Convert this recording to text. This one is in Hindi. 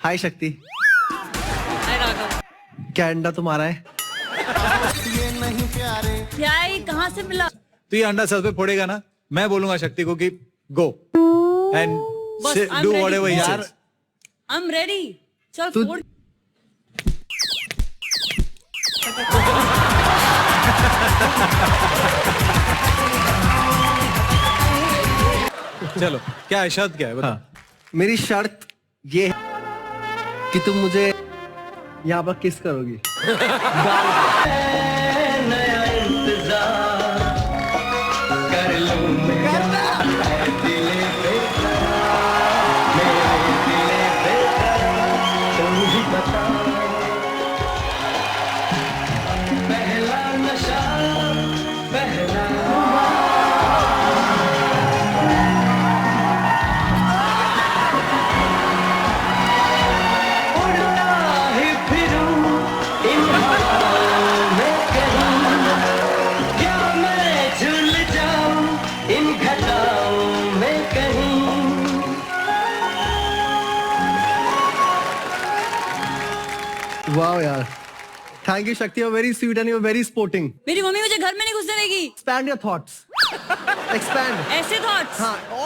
हाय शक्ति, हाय राघव। क्या अंडा तुम्हारा है? क्या ये कहाँ से मिला? तो ये अंडा सर पे फोड़ेगा ना, मैं बोलूंगा शक्ति को कि गो एंड बस, I'm do ready. Whatever he यार, सेज। I am ready. चल तू- फोड़। चलो, क्या है शर्त, क्या है बताओ। मेरी शर्त ये है कि तुम मुझे यहाँ पर किस करोगी। वाह यार, thank you Shakti, you are very sweet and you are very sporting. मेरी मम्मी मुझे घर में नहीं घुसने देगी। Expand your thoughts, expand. ऐसे थॉट्स। हाँ, और